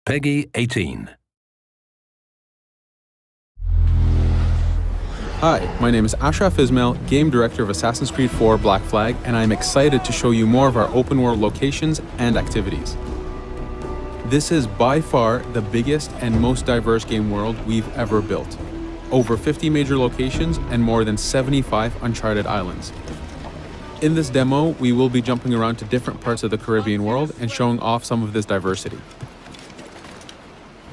Peggy 18. Hi, my name is Ashraf Ismail, Game Director of Assassin's Creed 4 Black Flag, and I'm excited to show you more of our open world locations and activities. This is by far the biggest and most diverse game world we've ever built. Over 50 major locations and more than 75 uncharted islands. In this demo, we will be jumping around to different parts of the Caribbean world and showing off some of this diversity.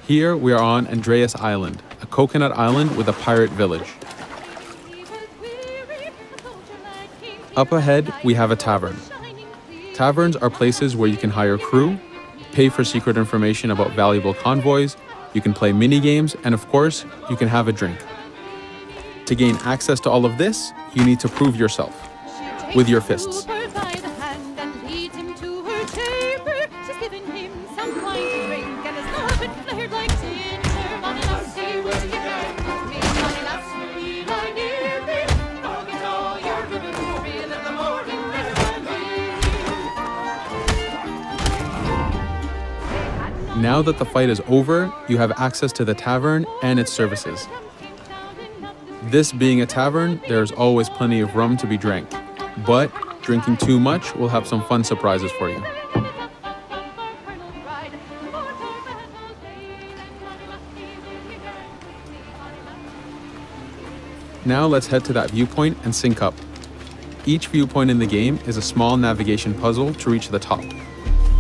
Here we are on Andreas Island, a coconut island with a pirate village. Up ahead, we have a tavern. Taverns are places where you can hire crew, pay for secret information about valuable convoys, you can play mini-games, and of course, you can have a drink. To gain access to all of this, you need to prove yourself with your fists. Now that the fight is over, you have access to the tavern and its services. This being a tavern, there's always plenty of rum to be drank, but drinking too much will have some fun surprises for you. Now let's head to that viewpoint and sync up. Each viewpoint in the game is a small navigation puzzle to reach the top.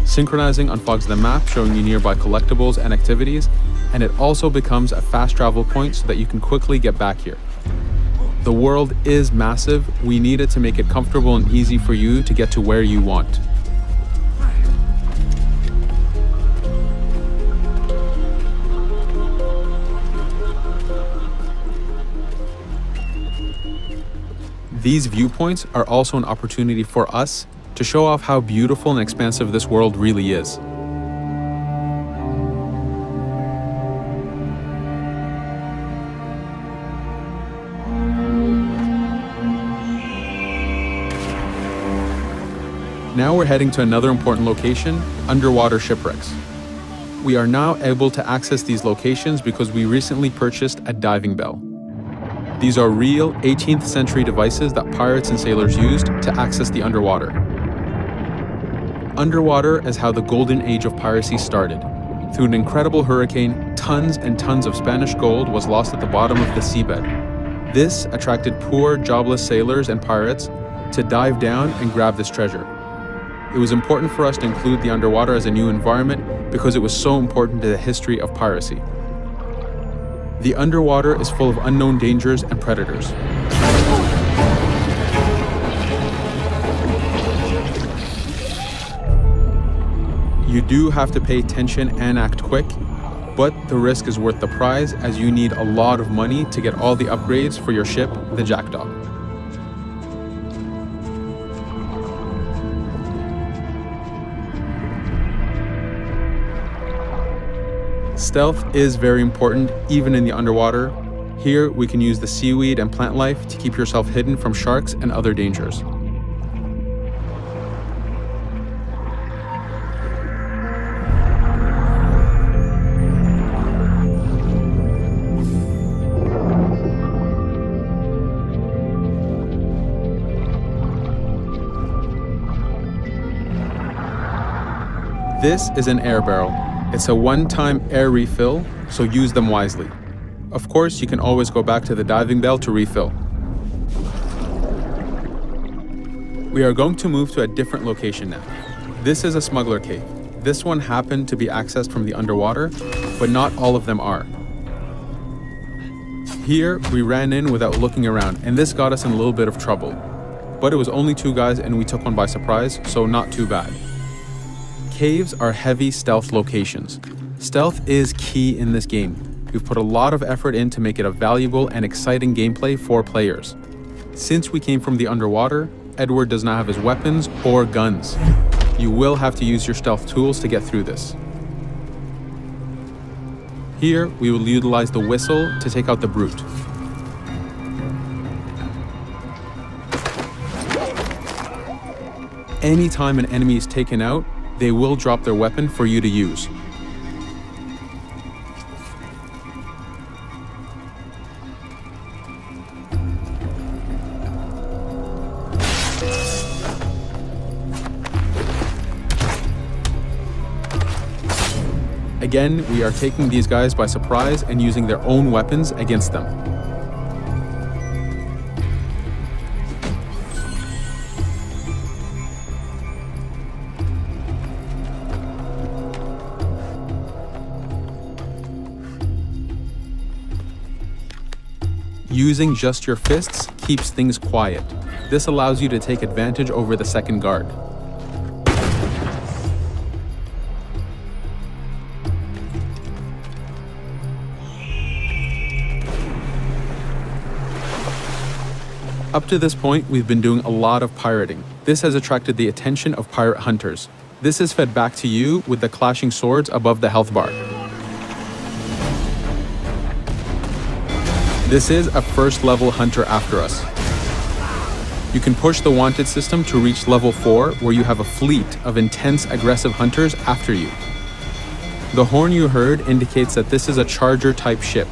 Synchronizing unfogs the map, showing you nearby collectibles and activities, and it also becomes a fast travel point so that you can quickly get back here. The world is massive. We need it to make it comfortable and easy for you to get to where you want. These viewpoints are also an opportunity for us to show off how beautiful and expansive this world really is. Now we're heading to another important location, underwater shipwrecks. We are now able to access these locations because we recently purchased a diving bell. These are real 18th century devices that pirates and sailors used to access the underwater. Underwater is how the golden age of piracy started. Through an incredible hurricane, tons and tons of Spanish gold was lost at the bottom of the seabed. This attracted poor, jobless sailors and pirates to dive down and grab this treasure. It was important for us to include the underwater as a new environment because it was so important to the history of piracy. The underwater is full of unknown dangers and predators. You do have to pay attention and act quick, but the risk is worth the prize as you need a lot of money to get all the upgrades for your ship, the Jackdaw. Stealth is very important, even in the underwater. Here, we can use the seaweed and plant life to keep yourself hidden from sharks and other dangers. This is an air barrel. It's a one-time air refill, so use them wisely. Of course, you can always go back to the diving bell to refill. We are going to move to a different location now. This is a smuggler cave. This one happened to be accessed from the underwater, but not all of them are. Here, we ran in without looking around, and this got us in a little bit of trouble. But it was only 2 guys and we took one by surprise, so not too bad. Caves are heavy stealth locations. Stealth is key in this game. We've put a lot of effort in to make it a valuable and exciting gameplay for players. Since we came from the underwater, Edward does not have his weapons or guns. You will have to use your stealth tools to get through this. Here, we will utilize the whistle to take out the brute. Anytime an enemy is taken out, they will drop their weapon for you to use. Again, we are taking these guys by surprise and using their own weapons against them. Using just your fists keeps things quiet. This allows you to take advantage over the second guard. Up to this point, we've been doing a lot of pirating. This has attracted the attention of pirate hunters. This is fed back to you with the clashing swords above the health bar. This is a first level hunter after us. You can push the wanted system to reach level 4, where you have a fleet of intense aggressive hunters after you. The horn you heard indicates that this is a charger type ship.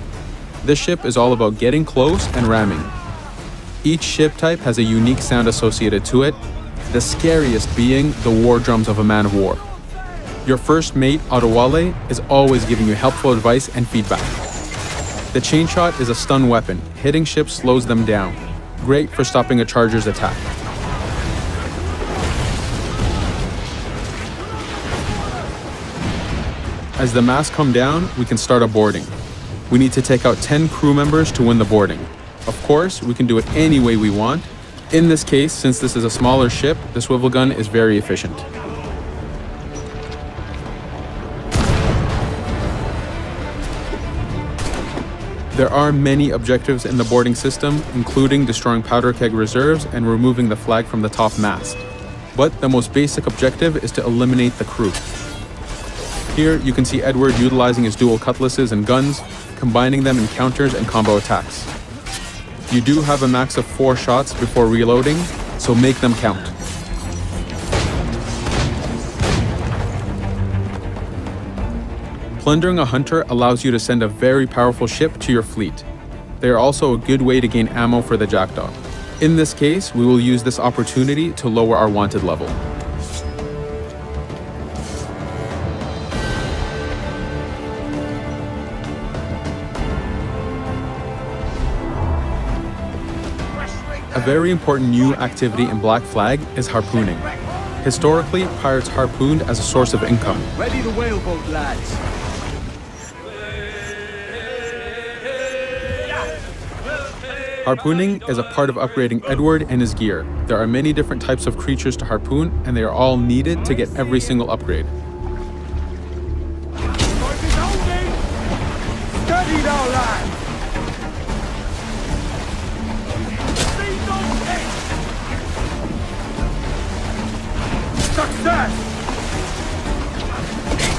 This ship is all about getting close and ramming. Each ship type has a unique sound associated to it, the scariest being the war drums of a man of war. Your first mate, Adewale, is always giving you helpful advice and feedback. The chain shot is a stun weapon. Hitting ships slows them down. Great for stopping a charger's attack. As the masts come down, we can start a boarding. We need to take out 10 crew members to win the boarding. Of course, we can do it any way we want. In this case, since this is a smaller ship, the swivel gun is very efficient. There are many objectives in the boarding system, including destroying powder keg reserves and removing the flag from the top mast. But the most basic objective is to eliminate the crew. Here you can see Edward utilizing his dual cutlasses and guns, combining them in counters and combo attacks. You do have a max of 4 shots before reloading, so make them count. Plundering a hunter allows you to send a very powerful ship to your fleet. They are also a good way to gain ammo for the jackdaw. In this case, we will use this opportunity to lower our wanted level. A very important new activity in Black Flag is harpooning. Historically, pirates harpooned as a source of income. Ready the whaleboat, lads. Harpooning is a part of upgrading Edward and his gear. There are many different types of creatures to harpoon, and they are all needed to get every single upgrade. Steady now, lads. Success!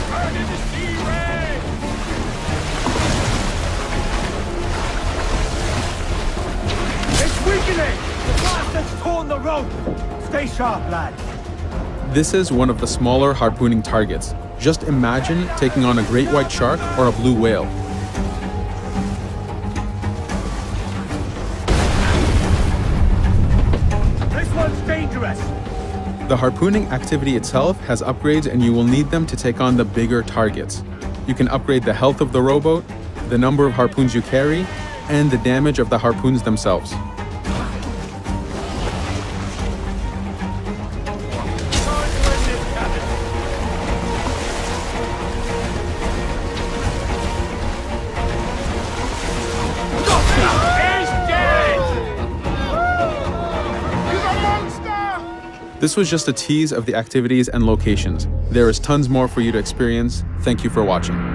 Turn into sea ray! It's weakening! The blast has torn the rope! Stay sharp, lad. This is one of the smaller harpooning targets. Just imagine taking on a great white shark or a blue whale. This one's dangerous! The harpooning activity itself has upgrades, and you will need them to take on the bigger targets. You can upgrade the health of the rowboat, the number of harpoons you carry, and the damage of the harpoons themselves. This was just a tease of the activities and locations. There is tons more for you to experience. Thank you for watching.